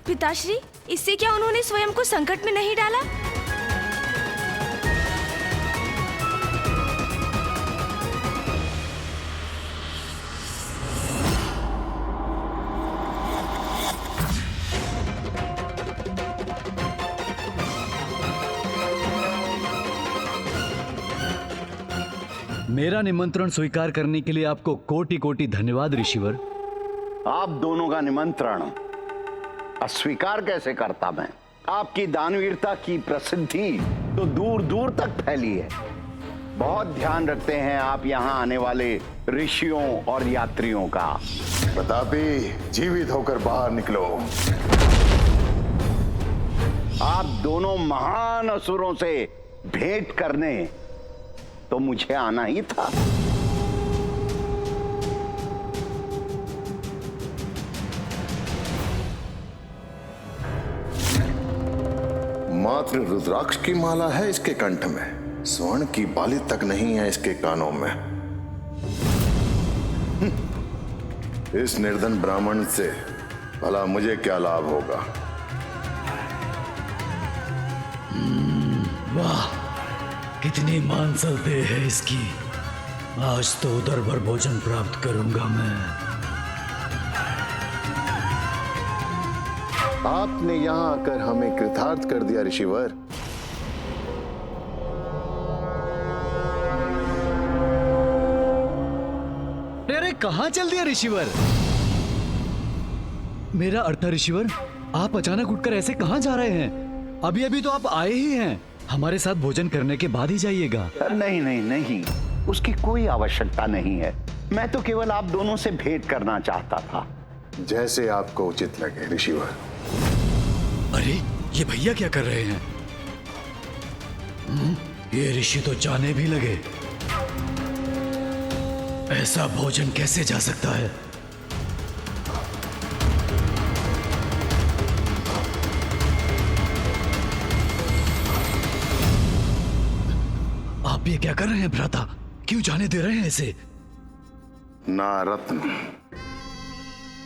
पिताश्री, इससे क्या उन्होंने स्वयं को संकट में नहीं डाला? मेरा निमंत्रण स्वीकार करने के लिए आपको कोटि कोटि धन्यवाद ऋषिवर। आप दोनों का निमंत्रण अस्वीकार कैसे करता मैं? आपकी दानवीरता की प्रसिद्धि तो दूर दूर तक फैली है। बहुत ध्यान रखते हैं आप यहाँ आने वाले ऋषियों और यात्रियों का। प्रतापी, जीवित होकर बाहर निकलो। आप दोनों महान असुरों से भेंट करने तो मुझे आना ही था। मात्र रुद्राक्ष की माला है इसके कंठ में, स्वर्ण की बाली तक नहीं है इसके कानों में। इस निर्धन ब्राह्मण से भला मुझे क्या लाभ होगा? वाह, कितनी मांसल देह है इसकी। आज तो उदर भर भोजन प्राप्त करूंगा मैं। आपने यहां आकर हमें कृतार्थ कर दिया ऋषिवर। अरे कहां चल दिया ऋषिवर? मेरा अर्थ ऋषिवर, आप अचानक उठकर ऐसे कहां जा रहे हैं? अभी अभी तो आप आए ही हैं। हमारे साथ भोजन करने के बाद ही जाइएगा। नहीं नहीं नहीं, उसकी कोई आवश्यकता नहीं है। मैं तो केवल आप दोनों से भेंट करना चाहता था। जैसे आपको उचित लगे ऋषिवर। अरे ये भैया क्या कर रहे हैं? ये ऋषि तो जाने भी लगे। ऐसा भोजन कैसे जा सकता है? आप ये क्या कर रहे हैं भ्राता? क्यों जाने दे रहे हैं इसे? ना रत्न,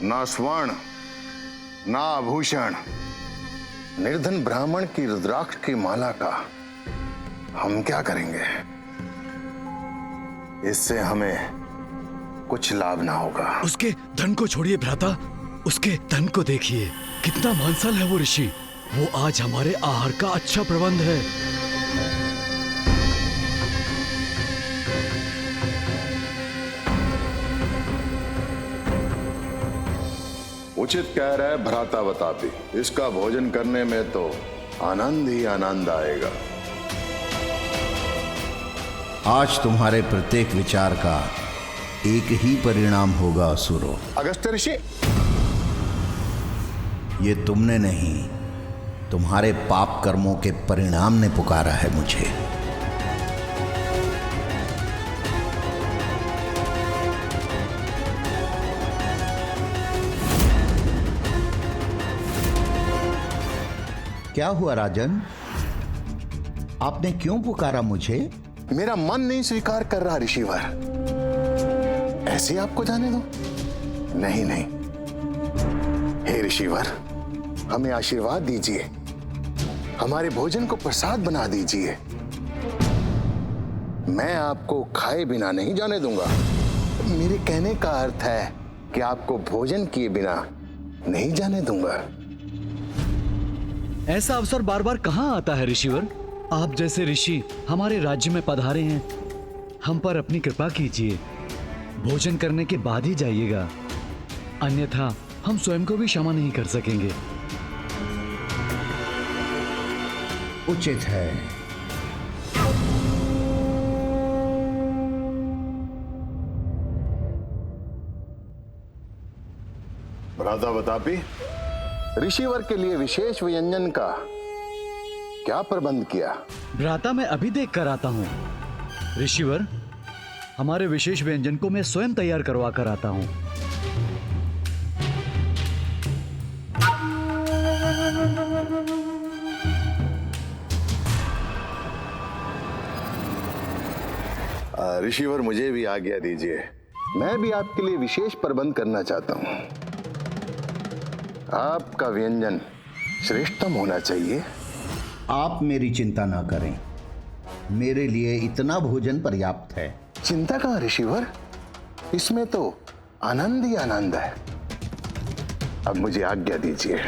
ना स्वर्ण, ना आभूषण, निर्धन ब्राह्मण की रुद्राक्ष की माला का हम क्या करेंगे? इससे हमें कुछ लाभ ना होगा। उसके धन को छोड़िए भ्राता, उसके धन को देखिए। कितना मानसल है वो ऋषि। वो आज हमारे आहार का अच्छा प्रबंध है। उचित कह रहे भ्राता बतापी। इसका भोजन करने में तो आनंद ही आनंद आएगा। आज तुम्हारे प्रत्येक विचार का एक ही परिणाम होगा असुरों। अगस्त्य ऋषि, ये तुमने नहीं, तुम्हारे पाप कर्मों के परिणाम ने पुकारा है मुझे। क्या हुआ राजन? आपने क्यों पुकारा मुझे? मेरा मन नहीं स्वीकार कर रहा ऋषिवर। ऐसे आपको जाने दो? नहीं नहीं, हे ऋषिवर, हमें आशीर्वाद दीजिए। हमारे भोजन को प्रसाद बना दीजिए। मैं आपको खाए बिना नहीं जाने दूंगा। मेरे कहने का अर्थ है कि आपको भोजन किए बिना नहीं जाने दूंगा। ऐसा अवसर बार बार कहां आता है ऋषिवर? आप जैसे ऋषि हमारे राज्य में पधारे हैं। हम पर अपनी कृपा कीजिए। भोजन करने के बाद ही जाइएगा, अन्यथा हम स्वयं को भी क्षमा नहीं कर सकेंगे। उचित है। भ्राता बतापी, ऋषिवर के लिए विशेष व्यंजन का क्या प्रबंध किया? भ्राता मैं अभी देख कर आता हूँ। ऋषिवर, हमारे विशेष व्यंजन को मैं स्वयं तैयार करवा कर आता हूँ। ऋषिवर, मुझे भी आज्ञा दीजिए। मैं भी आपके लिए विशेष प्रबंध करना चाहता हूँ। आपका व्यंजन श्रेष्ठतम होना चाहिए। आप मेरी चिंता ना करें, मेरे लिए इतना भोजन पर्याप्त है। चिंता कहाँ ऋषिवर, इसमें तो आनंद ही आनंद है। अब मुझे आज्ञा दीजिए।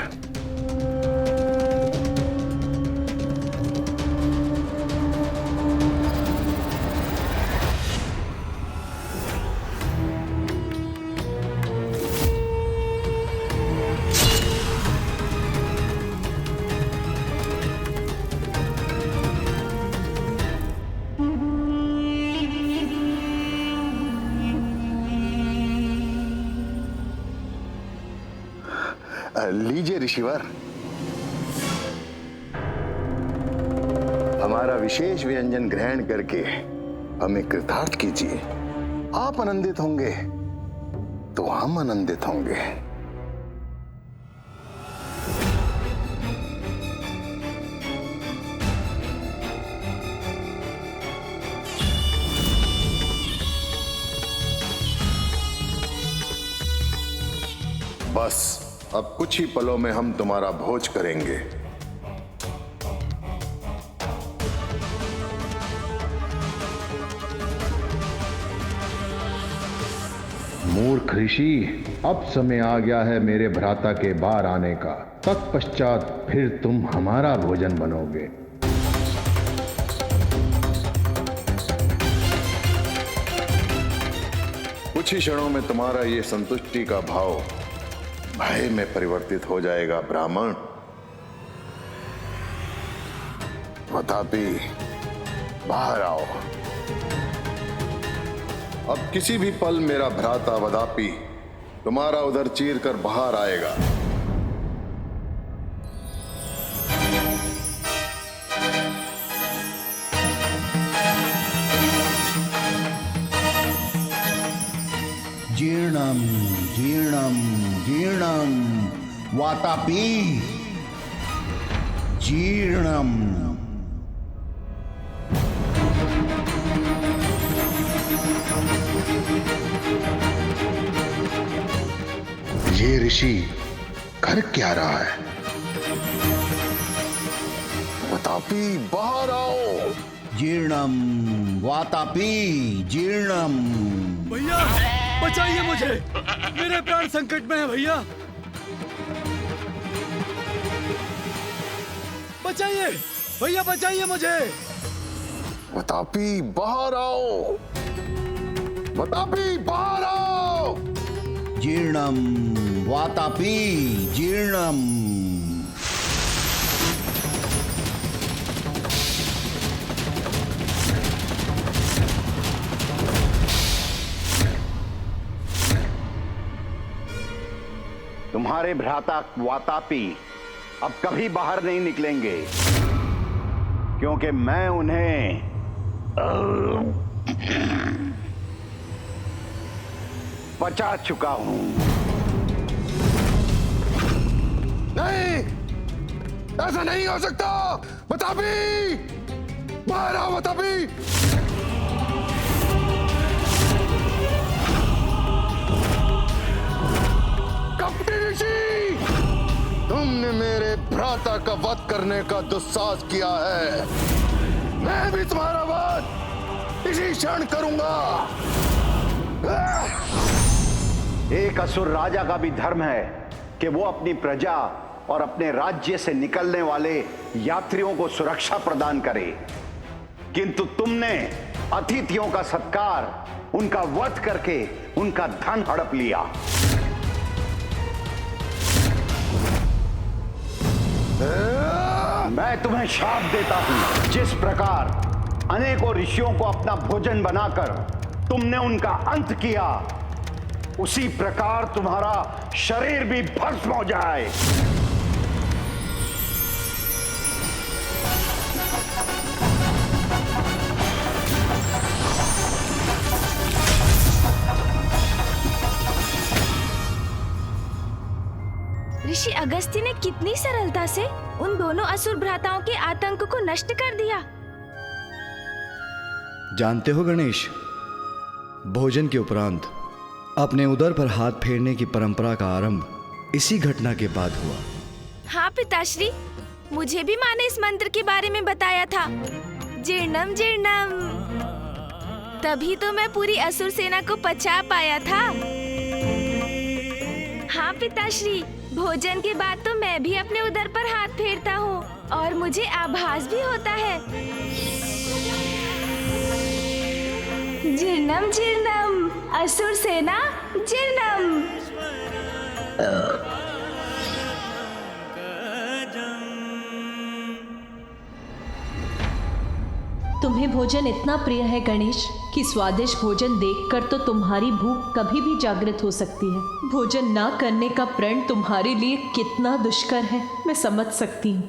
लीजिए ऋषिवर, हमारा विशेष व्यंजन ग्रहण करके हमें कृतार्थ कीजिए। आप आनंदित होंगे तो हम आनंदित होंगे। बस अब कुछ ही पलों में हम तुम्हारा भोज करेंगे। मूर्ख ऋषि, अब समय आ गया है मेरे भ्राता के बाहर आने का। तत्पश्चात फिर तुम हमारा भोजन बनोगे। कुछ ही क्षणों में तुम्हारा ये संतुष्टि का भाव भय में परिवर्तित हो जाएगा ब्राह्मण। वतापी, बाहर आओ। अब किसी भी पल मेरा भ्राता वदापी तुम्हारा उधर चीर कर बाहर आएगा। जीर्णम जीर्णम जीर्णम वातापी जीर्णम। ये ऋषि कर क्या रहा है? वतापी, बाहर आओ। जीर्णम वातापी जीर्णम। भैया बचाइए मुझे, मेरे प्राण संकट में है भैया, बचाइए भैया, बचाइए मुझे। वतापी, बाहर आओ। वतापी, बाहर आओ। जीर्णम वातापी जीर्णम। तुम्हारे भ्राता वातापी अब कभी बाहर नहीं निकलेंगे, क्योंकि मैं उन्हें बचा चुका हूं। नहीं, ऐसा नहीं हो सकता। वतापी, बाहर आओ। वतापी, कपटी ऋषि, तुमने मेरे भ्राता का वध करने का दुस्साहस किया है। मैं भी तुम्हारा वध इसी क्षण करूंगा। एक असुर राजा का भी धर्म है कि वो अपनी प्रजा और अपने राज्य से निकलने वाले यात्रियों को सुरक्षा प्रदान करे, किंतु तुमने अतिथियों का सत्कार, उनका वध करके उनका धन हड़प लिया। मैं तुम्हें शाप देता हूं, जिस प्रकार अनेकों ऋषियों को अपना भोजन बनाकर तुमने उनका अंत किया, उसी प्रकार तुम्हारा शरीर भी भस्म हो जाए। ऋषि अगस्त्य ने कितनी सरलता से उन दोनों असुर भ्राताओं के आतंक को नष्ट कर दिया। जानते हो गणेश, भोजन के उपरांत अपने उदर पर हाथ फेरने की परंपरा का आरंभ इसी घटना के बाद हुआ। हाँ पिताश्री, मुझे भी माँ ने इस मंत्र के बारे में बताया था, जीर्णम जीर्णम। तभी तो मैं पूरी असुर सेना को पचा पाया था। हाँ पिताश्री, भोजन के बाद तो मैं भी अपने उदर पर हाथ फेरता हूँ और मुझे आभास भी होता है। जीर्णम जीर्णम, असुर सेना जीर्णम। तुम्हें भोजन इतना प्रिय है गणेश कि स्वादिष्ट भोजन देखकर तो तुम्हारी भूख कभी भी जागृत हो सकती है। भोजन ना करने का प्रण तुम्हारे लिए कितना दुष्कर है, मैं समझ सकती हूँ।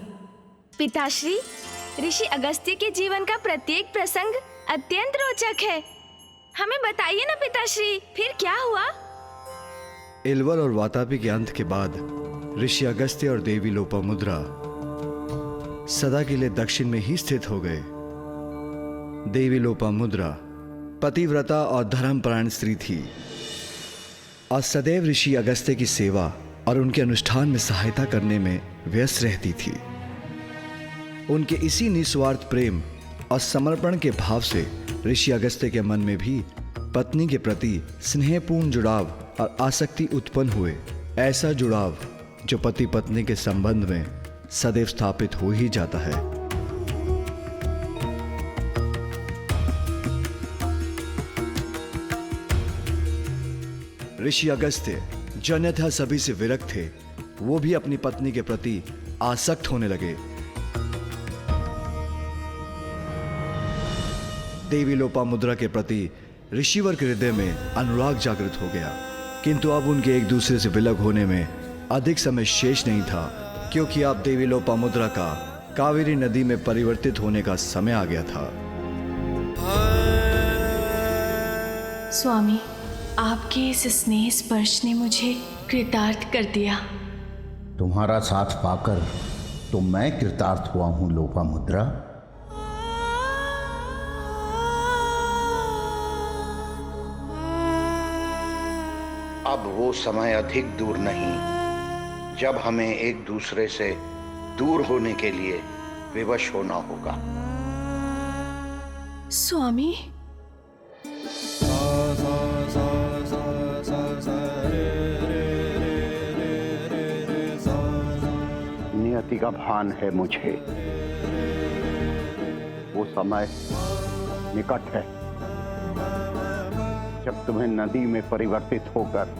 पिताश्री, ऋषि अगस्त्य के जीवन का प्रत्येक प्रसंग अत्यंत रोचक है। हमें बताइए ना पिताश्री, फिर क्या हुआ? इलवर और वातापी के अंत के बाद ऋषि अगस्त्य और देवी लोपामुद्रा सदा के लिए दक्षिण में ही स्थित हो गए। देवी लोपामुद्रा पतिव्रता और धर्मपरायण स्त्री थी और सदैव ऋषि अगस्त्य की सेवा और उनके अनुष्ठान में सहायता करने में व्यस्त रहती थी। उनके इसी निस्वार्थ प्रेम और समर्पण के भाव से ऋषि अगस्त्य के मन में भी पत्नी के प्रति स्नेहपूर्ण जुड़ाव और आसक्ति उत्पन्न हुए। ऐसा जुड़ाव जो पति पत्नी के संबंध में सदैव स्थापित हो ही जाता है। ऋषि अगस्त्य जो अन्यथा सभी से विरक्त थे, वो भी अपनी पत्नी के प्रति आसक्त होने लगे। देवी लोपामुद्रा के प्रति ऋषिवर के हृदय में अनुराग जागृत हो गया, किंतु अब उनके एक दूसरे से विलग होने में अधिक समय शेष नहीं था, क्योंकि अब देवी लोपामुद्रा का कावेरी नदी में परिवर्तित होने का समय आ गया था। स्वामी, आपके इस स्नेह स्पर्श ने मुझे कृतार्थ कर दिया। तुम्हारा साथ पाकर तो मैं कृतार्थ हुआ हूं लोपामुद्रा। अब वो समय अधिक दूर नहीं जब हमें एक दूसरे से दूर होने के लिए विवश होना होगा। स्वामी, नियति का भान है मुझे, वो समय निकट है जब तुम्हें नदी में परिवर्तित होकर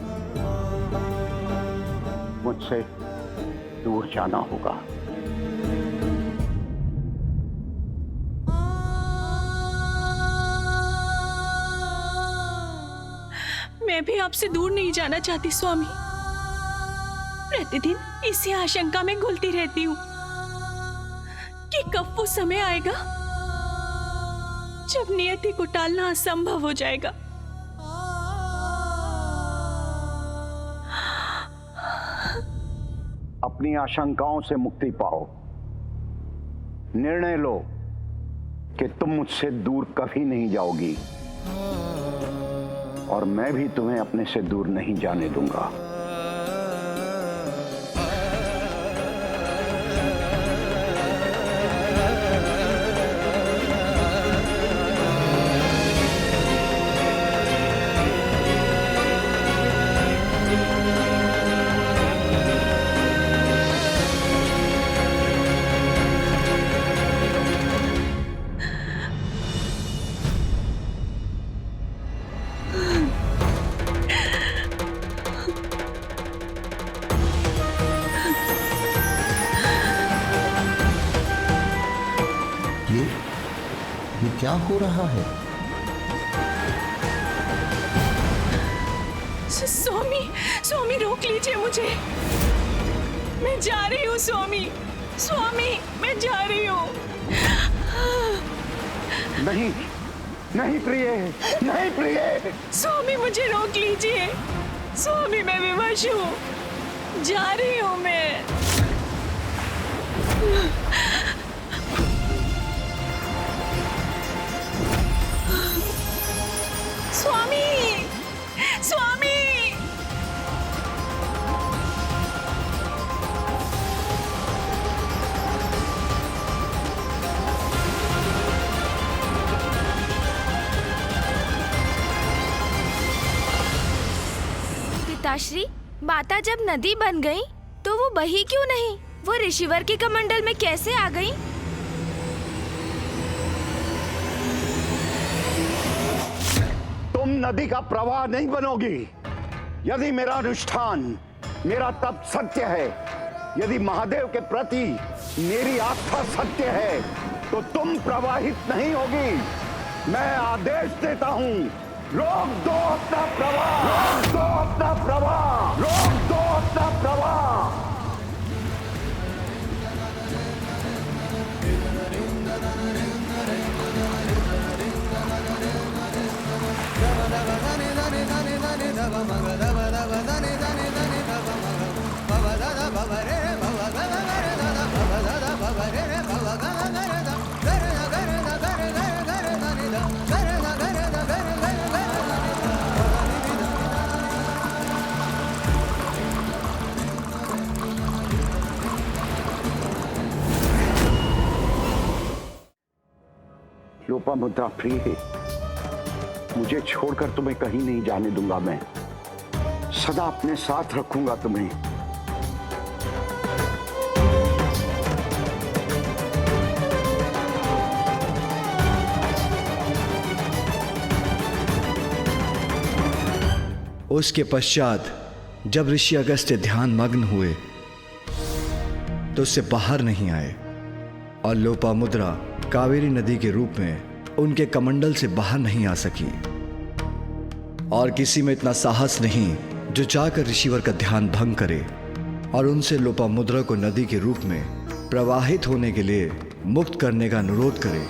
मुझसे दूर जाना होगा। मैं भी आपसे दूर नहीं जाना चाहती स्वामी। प्रतिदिन इसी आशंका में घुलती रहती हूँ कि कब वो समय आएगा जब नियति को टालना असंभव हो जाएगा। अपनी आशंकाओं से मुक्ति पाओ। निर्णय लो कि तुम मुझसे दूर कभी नहीं जाओगी और मैं भी तुम्हें अपने से दूर नहीं जाने दूंगा। ये क्या हो रहा है? स्वामी, स्वामी रोक लीजिए मुझे। मैं जा रही हूँ स्वामी। स्वामी, मैं जा रही हूँ। नहीं नहीं प्रिय, नहीं प्रिय। स्वामी मुझे रोक लीजिए। स्वामी मैं विवश हूँ, जा रही हूँ मैं। स्वामी, स्वामी। पिताश्री, माता जब नदी बन गई तो वो बही क्यों नहीं? वो ऋषिवर के कमंडल में कैसे आ गई? तुम नदी का प्रवाह नहीं बनोगी। यदि मेरा अनुष्ठान, मेरा तप सत्य है, यदि महादेव के प्रति मेरी आस्था सत्य है, तो तुम प्रवाहित नहीं होगी। मैं आदेश देता हूं, रोक दो अपना प्रवाह, रोक दो अपना प्रवाह, रोक दो अपना प्रवाह। लोपामुद्रा प्रिय, मुझे छोड़कर तुम्हें कहीं नहीं जाने दूंगा। मैं सदा अपने साथ रखूंगा तुम्हें। उसके पश्चात जब ऋषि अगस्त्य ध्यान मग्न हुए तो उससे बाहर नहीं आए और लोपामुद्रा कावेरी नदी के रूप में उनके कमंडल से बाहर नहीं आ सकी। और किसी में इतना साहस नहीं जो जाकर ऋषिवर का ध्यान भंग करे और उनसे लोपामुद्रा को नदी के रूप में प्रवाहित होने के लिए मुक्त करने का अनुरोध करे।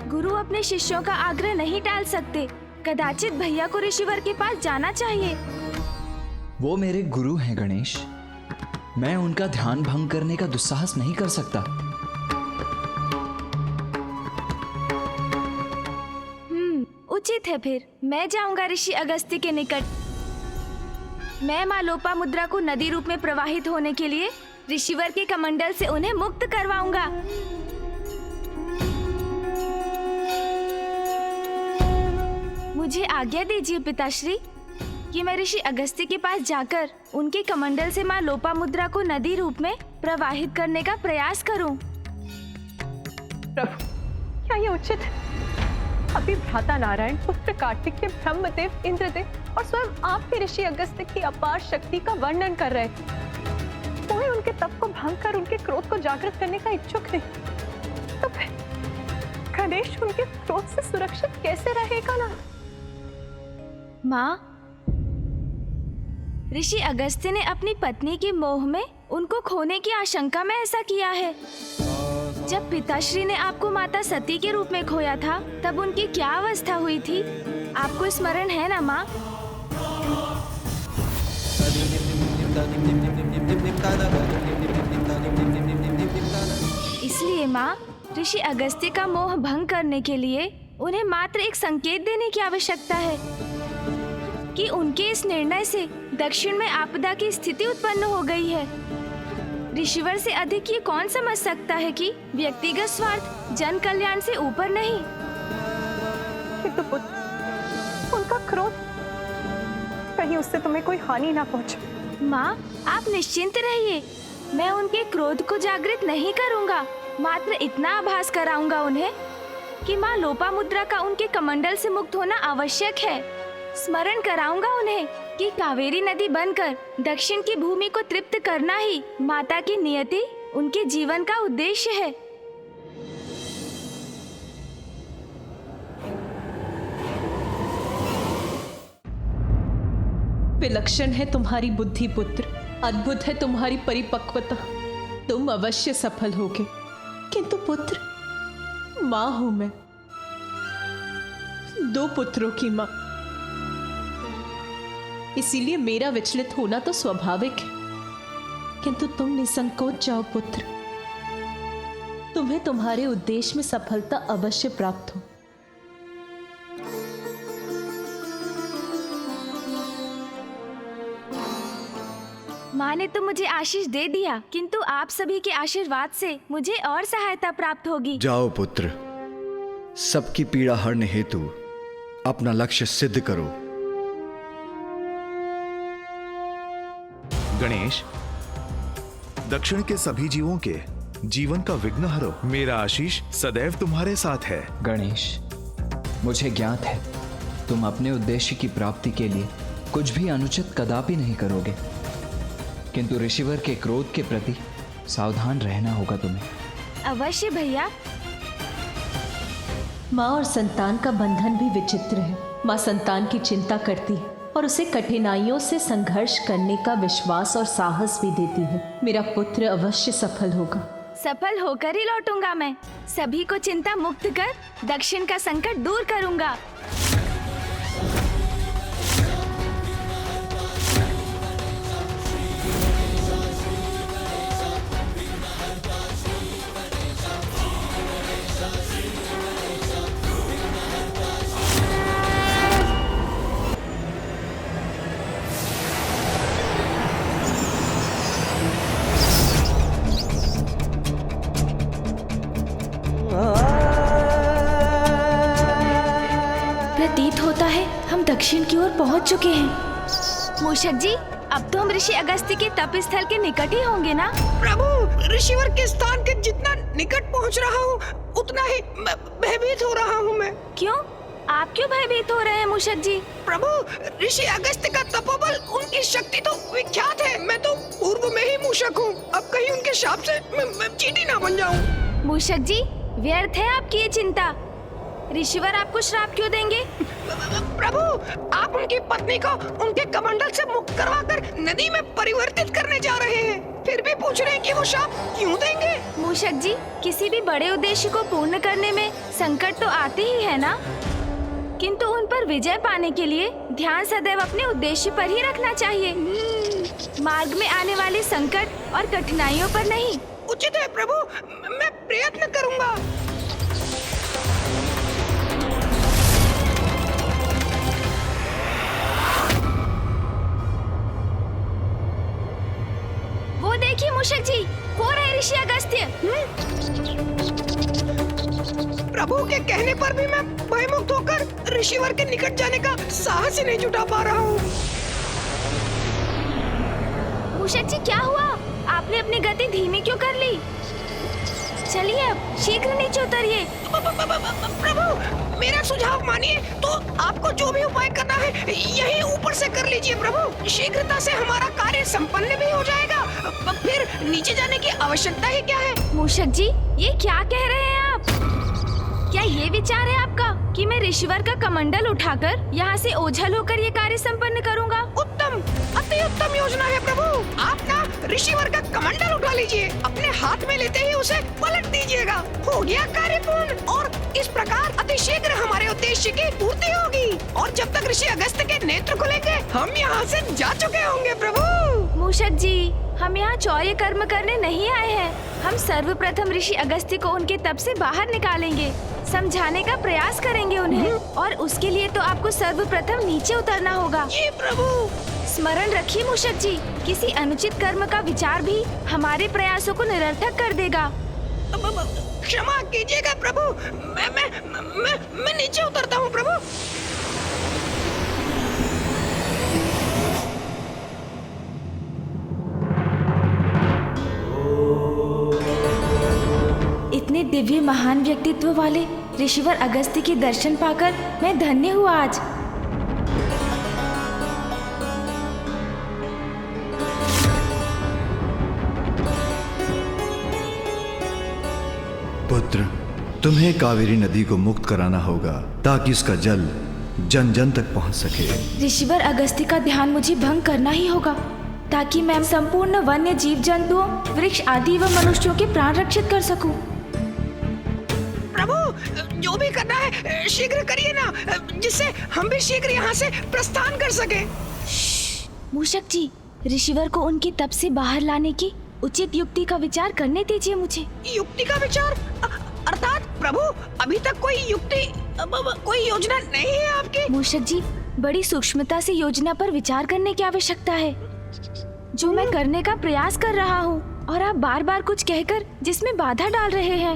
गुरु अपने शिष्यों का आग्रह नहीं टाल सकते। कदाचित भैया को ऋषिवर के पास जाना चाहिए। वो मेरे गुरु हैं गणेश, मैं उनका ध्यान भंग करने का दुस्साहस नहीं कर सकता। उचित है, फिर मैं जाऊंगा ऋषि अगस्त्य के निकट। मैं माँ लोपामुद्रा को नदी रूप में प्रवाहित होने के लिए ऋषिवर के कमंडल से उन्हें मुक्त करवाऊंगा। मुझे आज्ञा दीजिए पिताश्री कि मैं ऋषि अगस्त्य के पास जाकर उनके कमंडल से माँ लोपामुद्रा को नदी रूप में प्रवाहित करने का प्रयास करूं। प्रभु, क्या ये उचित है? अभी भ्राता नारायण, पुत्र कार्तिकेय, ब्रह्मदेव, इंद्रदेव और स्वयं आप भी ऋषि अगस्त्य की अपार शक्ति का वर्णन कर रहे थे। कोई उनके तप को भंग कर उनके क्रोध को जागृत करने का इच्छुक नहीं, तो फिर गणेश उनके क्रोध से सुरक्षित कैसे रहेगा ना? माँ, ऋषि अगस्त्य ने अपनी पत्नी के मोह में उनको खोने की आशंका में ऐसा किया है। जब पिताश्री ने आपको माता सती के रूप में खोया था, तब उनकी क्या अवस्था हुई थी, आपको स्मरण है ना माँ? इसलिए माँ, ऋषि अगस्त्य का मोह भंग करने के लिए उन्हें मात्र एक संकेत देने की आवश्यकता है कि उनके इस निर्णय से दक्षिण में आपदा की स्थिति उत्पन्न हो गई है। ऋषिवर से अधिक ये कौन समझ सकता है कि व्यक्तिगत स्वार्थ जन कल्याण से ऊपर नहीं। किंतु पुत्र, उनका क्रोध, कहीं उससे तुम्हें कोई हानि ना पहुंचे। माँ, आप निश्चिंत रहिए, मैं उनके क्रोध को जागृत नहीं करूँगा। मात्र इतना आभास कराऊंगा उन्हें कि माँ लोपामुद्रा का उनके कमंडल से मुक्त होना आवश्यक है। स्मरण कराऊंगा उन्हें कि कावेरी नदी बनकर दक्षिण की भूमि को तृप्त करना ही माता की नियति, उनके जीवन का उद्देश्य है। विलक्षण है तुम्हारी बुद्धि पुत्र, अद्भुत है तुम्हारी परिपक्वता। तुम अवश्य सफल होगे। किंतु पुत्र, माँ हूं मैं, 2 पुत्रों की माँ, इसीलिए मेरा विचलित होना तो स्वाभाविक है। किंतु तुम निसंकोच जाओ पुत्र, तुम्हें तुम्हारे उद्देश्य में सफलता अवश्य प्राप्त हो। माँ ने तो मुझे आशीष दे दिया, किंतु आप सभी के आशीर्वाद से मुझे और सहायता प्राप्त होगी। जाओ पुत्र, सबकी पीड़ा हरने हेतु अपना लक्ष्य सिद्ध करो। गणेश, दक्षिण के सभी जीवों के जीवन का विघ्न हरो, मेरा आशीष सदैव तुम्हारे साथ है। गणेश, मुझे ज्ञात है तुम अपने उद्देश्य की प्राप्ति के लिए कुछ भी अनुचित कदापि नहीं करोगे, किंतु ऋषिवर के क्रोध के प्रति सावधान रहना होगा तुम्हें। अवश्य भैया। माँ और संतान का बंधन भी विचित्र है। माँ संतान की चिंता करती है और उसे कठिनाइयों से संघर्ष करने का विश्वास और साहस भी देती है। मेरा पुत्र अवश्य सफल होगा। सफल होकर ही लौटूंगा मैं। सभी को चिंता मुक्त कर दक्षिण का संकट दूर करूंगा। प्रतीत होता है हम दक्षिण की ओर पहुंच चुके हैं। मूषक जी, अब तो हम ऋषि अगस्त्य के तप स्थल के निकट ही होंगे ना? प्रभु, ऋषिवर के स्थान के जितना निकट पहुंच रहा हूँ उतना ही भयभीत हो रहा हूँ मैं। क्यों? आप क्यों भयभीत हो रहे हैं मूषक जी? प्रभु, ऋषि अगस्त्य का तपोबल, उनकी शक्ति तो विख्यात है। मैं तो पूर्व में ही मूषक हूँ। अब कहीं उनके शाप से मैं चींटी ना बन जाऊँ। मूषक जी, व्यर्थ है आपकी ये चिंता। ऋषिवर आपको श्राप क्यों देंगे? प्रभु, आप उनकी पत्नी को उनके कमंडल से मुक्त करवाकर नदी में परिवर्तित करने जा रहे हैं, फिर भी पूछ रहे हैं कि वो शाप क्यों देंगे? मूषक जी, किसी भी बड़े उद्देश्य को पूर्ण करने में संकट तो आते ही है ना, किंतु उन पर विजय पाने के लिए ध्यान सदैव अपने उद्देश्य पर ही रखना चाहिए, मार्ग में आने वाले संकट और कठिनाइयों पर नहीं। उचित है प्रभु, मैं प्रयत्न करूंगा। वो देखिए मूषक जी, वो रहे ऋषि अगस्त्य। प्रभु के कहने पर भी मैं भयमुक्त होकर ऋषिवर के निकट जाने का साहस ही नहीं जुटा पा रहा हूँ। मूषक जी, क्या हुआ? आपने अपनी गति धीमी क्यों कर ली? चलिए अब शीघ्र नीचे उतरिए। प्रभु, मेरा सुझाव मानिए तो आपको जो भी उपाय करना है यही ऊपर से कर लीजिए प्रभु। शीघ्रता से हमारा कार्य संपन्न भी हो जाएगा, फिर नीचे जाने की आवश्यकता ही क्या है। मूषक जी, ये क्या कह रहे हैं आप? क्या ये विचार है आपका कि मैं ऋषिवर का कमंडल उठाकर यहाँ से ओझल होकर ये कार्य संपन्न करूँगा? उत्तम, अति उत्तम योजना है प्रभु। आप ना ऋषिवर का कमंडल उठा लीजिए, अपने हाथ में लेते ही उसे पलट दीजिएगा। हो गया कार्य पूर्ण, और इस प्रकार अति शीघ्र हमारे उद्देश्य की पूर्ति होगी। और जब तक ऋषि अगस्त्य के नेत्र खुलेंगे हम यहाँ से जा चुके होंगे प्रभु। मूषक जी, हम यहाँ चौर्य कर्म करने नहीं आए हैं। हम सर्वप्रथम ऋषि अगस्त्य को उनके तप से बाहर निकालेंगे, समझाने का प्रयास करेंगे उन्हें, और उसके लिए तो आपको सर्वप्रथम नीचे उतरना होगा। जी प्रभु। स्मरण रखिए मूषक जी, किसी अनुचित कर्म का विचार भी हमारे प्रयासों को निरर्थक कर देगा। क्षमा कीजिएगा प्रभु, मैं नीचे उतरता हूँ प्रभु। इतने दिव्य महान व्यक्तित्व वाले ऋषिवर अगस्त्य के दर्शन पाकर मैं धन्य हुआ आज। पुत्र, तुम्हें कावेरी नदी को मुक्त कराना होगा ताकि उसका जल जन जन तक पहुंच सके। ऋषिवर अगस्त्य का ध्यान मुझे भंग करना ही होगा ताकि मैं संपूर्ण वन्य जीव जंतुओं, वृक्ष आदि व मनुष्यों के प्राण रक्षित कर सकूं। प्रभु, जो भी करना है शीघ्र करिए ना, जिससे हम भी शीघ्र यहाँ से प्रस्थान कर सके। मूषक जी, ऋषिवर को उनके तप से बाहर लाने की उचित युक्ति का विचार करने दीजिए मुझे। युक्ति का विचार? अर्थात प्रभु, अभी तक कोई युक्ति, कोई योजना नहीं है आपकी? मूषक जी, बड़ी सूक्ष्मता से योजना पर विचार करने की आवश्यकता है, जो मैं करने का प्रयास कर रहा हूँ, और आप बार बार कुछ कहकर जिसमें बाधा डाल रहे हैं।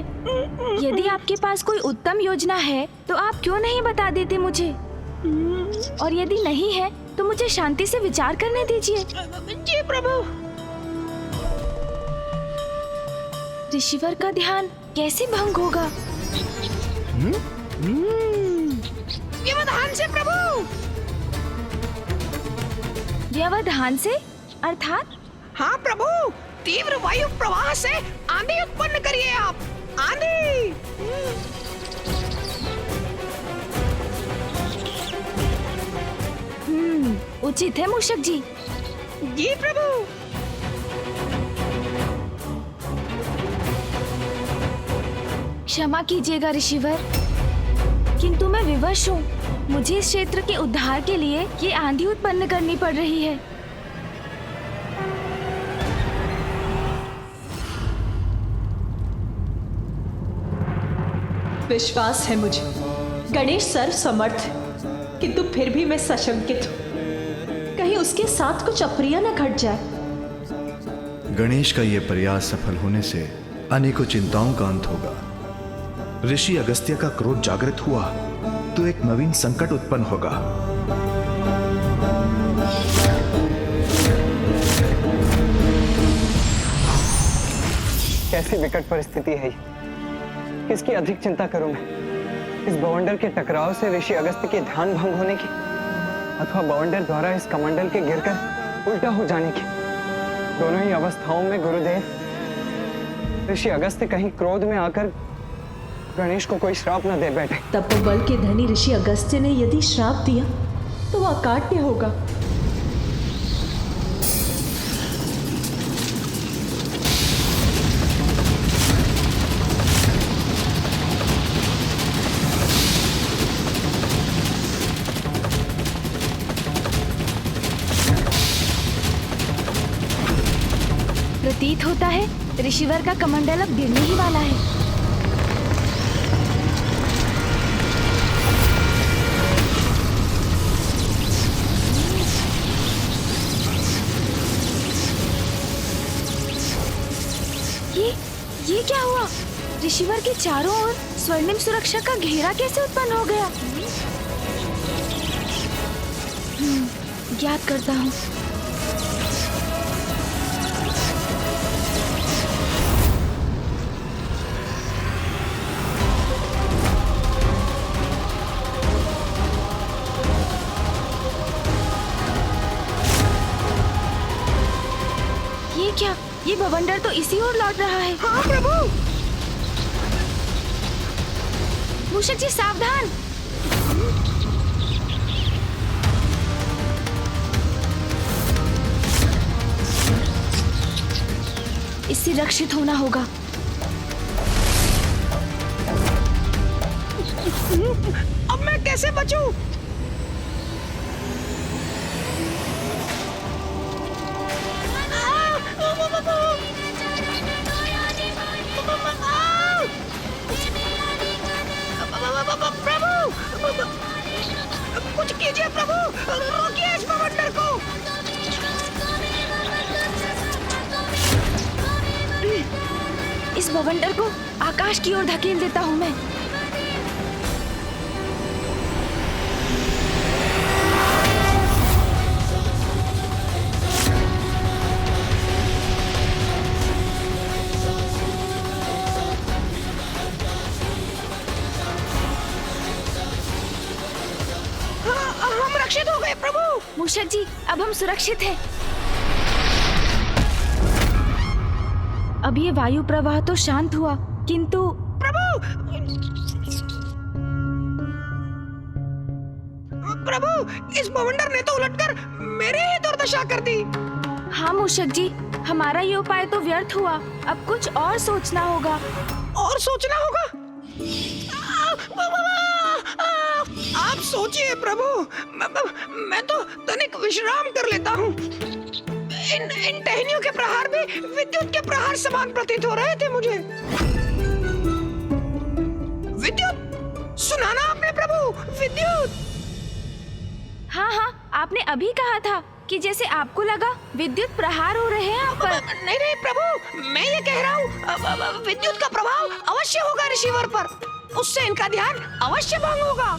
यदि आपके पास कोई उत्तम योजना है तो आप क्यों नहीं बता देते मुझे, और यदि नहीं है तो मुझे शांति से विचार करने दीजिए। जी प्रभु। ऋषिवर का ध्यान कैसे भंग होगा? व्यवधान से प्रभु। व्यवधान से अर्थात? हाँ प्रभु, तीव्र वायु प्रवाह से आंधी उत्पन्न करिए आप। आंधी। उचित है मूषक जी। जी प्रभु। क्षमा कीजिएगा ऋषिवर, किंतु मैं विवश हूँ। मुझे इस क्षेत्र के उद्धार के लिए ये आंधी उत्पन्न करनी पड़ रही है। विश्वास है मुझे गणेश सर्व समर्थ है, किंतु फिर भी मैं सशंकित हूँ। कहीं उसके साथ कुछ अप्रिय न घट जाए। गणेश का यह प्रयास सफल होने से अनेकों चिंताओं का अंत होगा। ऋषि अगस्त्य का क्रोध जागृत हुआ तो एक नवीन संकट उत्पन्न होगा। कैसी विकट परिस्थिति है ये। किसकी अधिक चिंता करूं मैं, इस बवंडर के टकराव से ऋषि अगस्त्य के ध्यान भंग होने की, अथवा बवंडर द्वारा इस कमंडल के गिरकर उल्टा हो जाने की। दोनों ही अवस्थाओं में गुरुदेव, ऋषि अगस्त्य कहीं क्रोध में आकर गणेश को कोई श्राप न दे बैठे। तपोबल के धनी ऋषि अगस्त्य ने यदि श्राप दिया तो वह अकाट्य होगा। प्रतीत होता है ऋषिवर का कमंडल अब गिरने ही वाला है। ये क्या हुआ? ऋषिवर के चारों ओर स्वर्णिम सुरक्षा का घेरा कैसे उत्पन्न हो गया? ज्ञात करता हूँ। ये क्या? ये बवंडर तो इसी ओर लौट रहा है। हाँ प्रभु। मूषक जी सावधान। इससे रक्षित होना होगा। अब मैं कैसे बचूं? प्रभु, कुछ कीजिए प्रभु, रोकिए इस बवंडर को। इस बवंडर को आकाश की ओर धकेल देता हूँ मैं। हम रक्षित हो गए प्रभु। मूषक जी, अब हम सुरक्षित हैं। अब ये वायु प्रवाह तो शांत हुआ, किंतु प्रभु, इस बवंडर ने तो उलटकर मेरी ही दुर्दशा कर दी। हाँ मूषक जी, हमारा ये उपाय तो व्यर्थ हुआ। अब कुछ और सोचना होगा। और सोचना होगा? आप सोचिए प्रभु, मैं तो तनिक विश्राम कर लेता हूँ। इन टहनियों के प्रहार भी विद्युत के प्रहार समान प्रतीत हो रहे थे मुझे। विद्युत सुना ना आपने प्रभु? विद्युत। हाँ हाँ, आपने अभी कहा था कि जैसे आपको लगा विद्युत प्रहार हो रहे हैं आप पर। नहीं नहीं प्रभु, मैं ये कह रहा हूँ विद्युत का प्रभाव अवश्य होगा ऋषिवर पर। उससे इनका ध्यान अवश्य भंग होगा।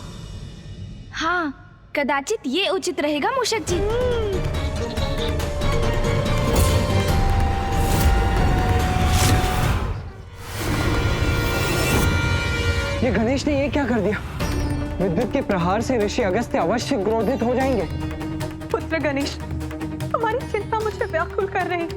हाँ, कदाचित ये उचित रहेगा मूषक जी। ये गणेश ने ये क्या कर दिया? विद्युत के प्रहार से ऋषि अगस्त्य अवश्य क्रोधित हो जाएंगे। पुत्र गणेश, हमारी चिंता मुझे व्याकुल कर रही है।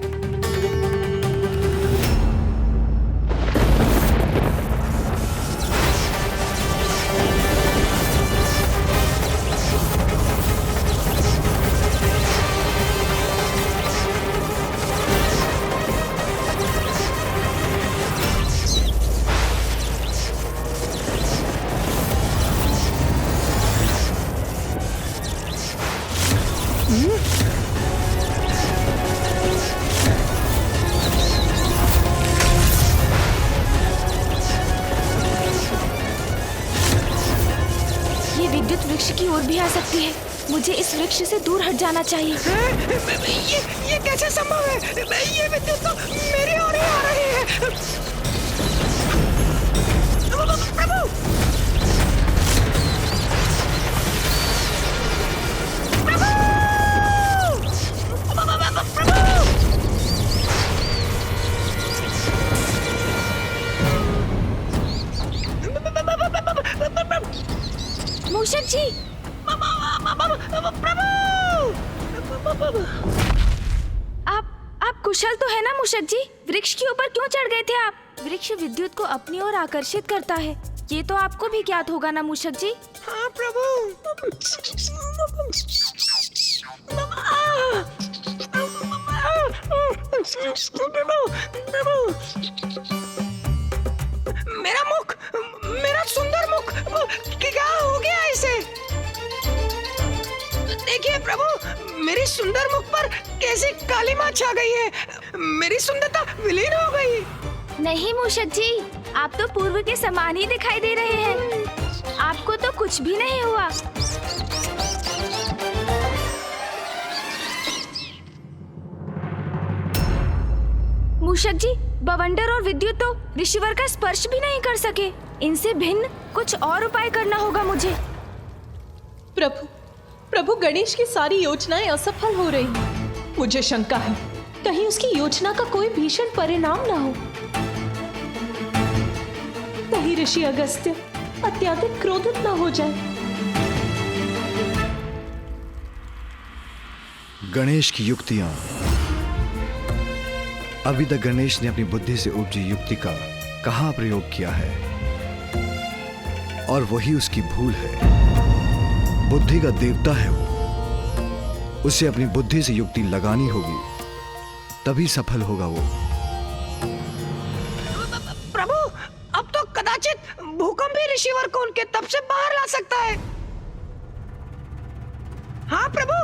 विद्युत वृक्ष की ओर भी आ सकती है। मुझे इस वृक्ष से दूर हट जाना चाहिए। ये कैसे संभव है? ये विद्युत तो मेरी ओर ही आ रही है। प्रभु! मूषक जी, आप कुशल तो है ना मूषक जी? वृक्ष के ऊपर क्यों चढ़ गए थे आप? वृक्ष विद्युत को अपनी ओर आकर्षित करता है, ये तो आपको भी ज्ञात होगा ना मूषक जी? हाँ प्रभु। मेरा मुख, मेरा सुंदर मुख, क्या हो गया इसे? देखिए प्रभु, मेरी सुंदर मुख पर कैसी कालीमा छा गई है। मेरी सुंदरता विलीन हो गई। नहीं मूषक जी, आप तो पूर्व के समान ही दिखाई दे रहे हैं। आपको तो कुछ भी नहीं हुआ। मूषक जी, बवंडर और विद्युत तो ऋषिवर का स्पर्श भी नहीं कर सके। इनसे भिन्न कुछ और उपाय करना होगा मुझे। प्रभु गणेश की सारी योजनाएं असफल हो रही हैं। मुझे शंका है, कहीं उसकी योजना का कोई भीषण परिणाम ना हो। कहीं ऋषि अगस्त्य अत्यधिक क्रोधित ना हो जाए। गणेश की युक्तियां। अभी तक गणेश ने अपनी बुद्धि से उपजी युक्ति का कहां प्रयोग किया है, और वही उसकी भूल है। बुद्धि का देवता है वो, उसे अपनी बुद्धि से युक्ति लगानी होगी, तभी सफल होगा वो। प्रभु, अब तो कदाचित भूकंप भी ऋषिवर को उनके तप से बाहर ला सकता है। हाँ प्रभु,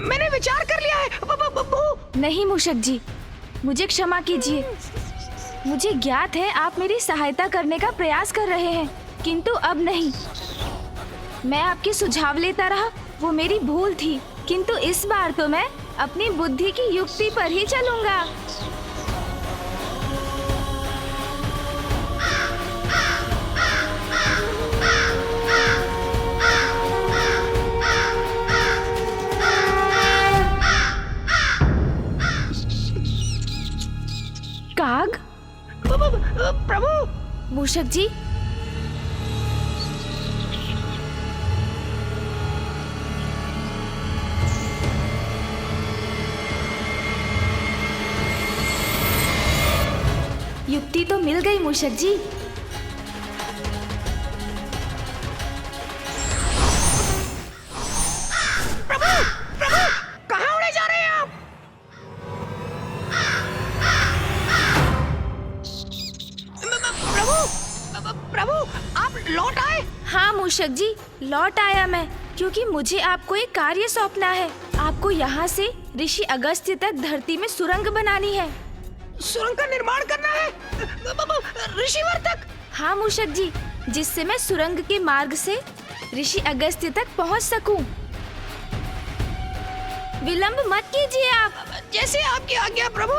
मैंने विचार कर लिया है। नहीं मूषक जी, मुझे क्षमा कीजिए। मुझे ज्ञात है आप मेरी सहायता करने का प्रयास कर रहे हैं, किंतु अब नहीं। मैं आपके सुझाव लेता रहा, वो मेरी भूल थी, किंतु इस बार तो मैं अपनी बुद्धि की युक्ति पर ही चलूंगा। काग? प्रभु! मूषक जी, युक्ति तो मिल गई मूषक जी। प्रभु! प्रभु! कहाँ उड़े जा रहे हैं आप? प्रभु, आप लौट आए? हाँ मूषक जी, लौट आया मैं, क्योंकि मुझे आपको एक कार्य सौंपना है। आपको यहाँ से ऋषि अगस्त्य तक धरती में सुरंग बनानी है। सुरंग का निर्माण करना है ऋषिवर तक? हाँ मूषक जी, जिससे मैं सुरंग के मार्ग से ऋषि अगस्त्य तक पहुँच सकूं। विलंब मत कीजिए आप। जैसे आपकी आज्ञा प्रभु।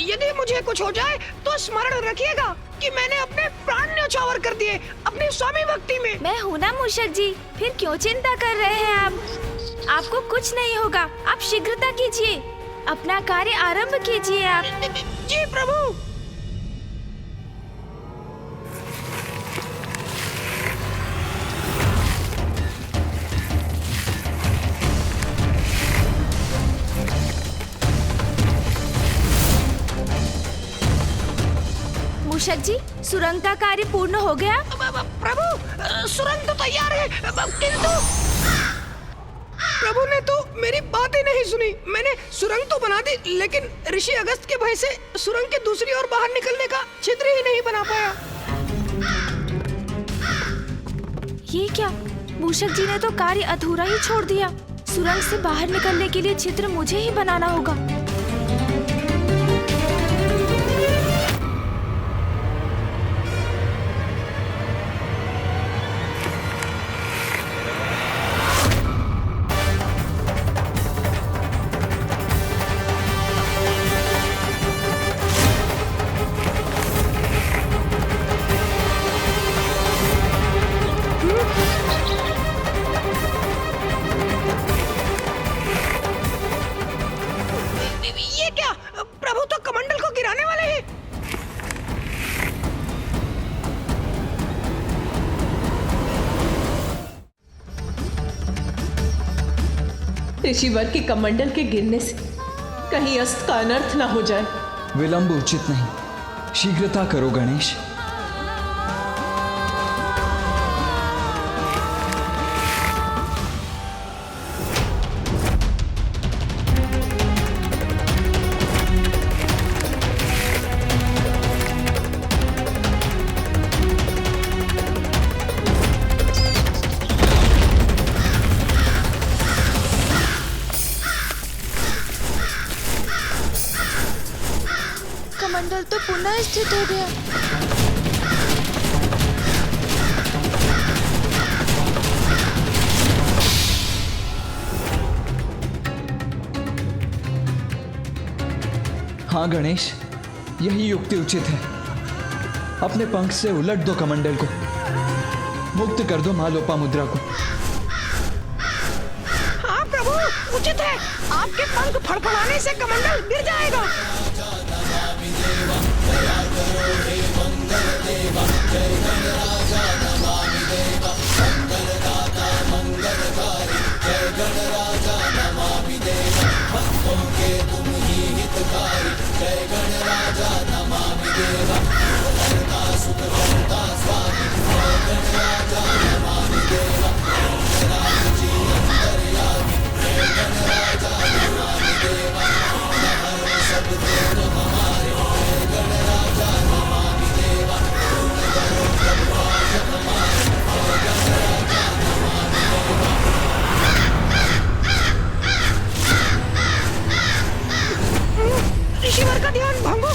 यदि मुझे कुछ हो जाए तो स्मरण रखिएगा कि मैंने अपने प्राण न्यौछावर कर दिए अपनी स्वामी भक्ति में। मैं हूँ ना मूषक जी, फिर क्यों चिंता कर रहे हैं आप? आपको कुछ नहीं होगा, आप शीघ्रता कीजिए, अपना कार्य आरंभ कीजिए आप। जी प्रभु। मूषक जी, सुरंग का कार्य पूर्ण हो गया? प्रभु सुरंग तो तैयार है, किंतु प्रभु ने तो मेरी बात ही नहीं सुनी। मैंने सुरंग तो बना दी, लेकिन ऋषि अगस्त के भय से सुरंग के दूसरी ओर बाहर निकलने का छिद्र ही नहीं बना पाया। ये क्या? मूषक जी ने तो कार्य अधूरा ही छोड़ दिया। सुरंग से बाहर निकलने के लिए छिद्र मुझे ही बनाना होगा। ये क्या? प्रभु तो कमंडल को गिराने वाले हैं। ऋषिवर के कमंडल के गिरने से कहीं अस्त्र का अनर्थ ना हो जाए। विलंब उचित नहीं, शीघ्रता करो गणेश। कमंडल तो पुनः स्थित हो गया। हाँ गणेश, यही युक्ति उचित है। अपने पंख से उलट दो कमंडल को, मुक्त कर दो माँ लोपामुद्रा को। हाँ प्रभु, उचित है। आपके पंख फड़फड़ाने से कमंडल गिर जाएगा। ऋषिवर का ध्यान भंग हो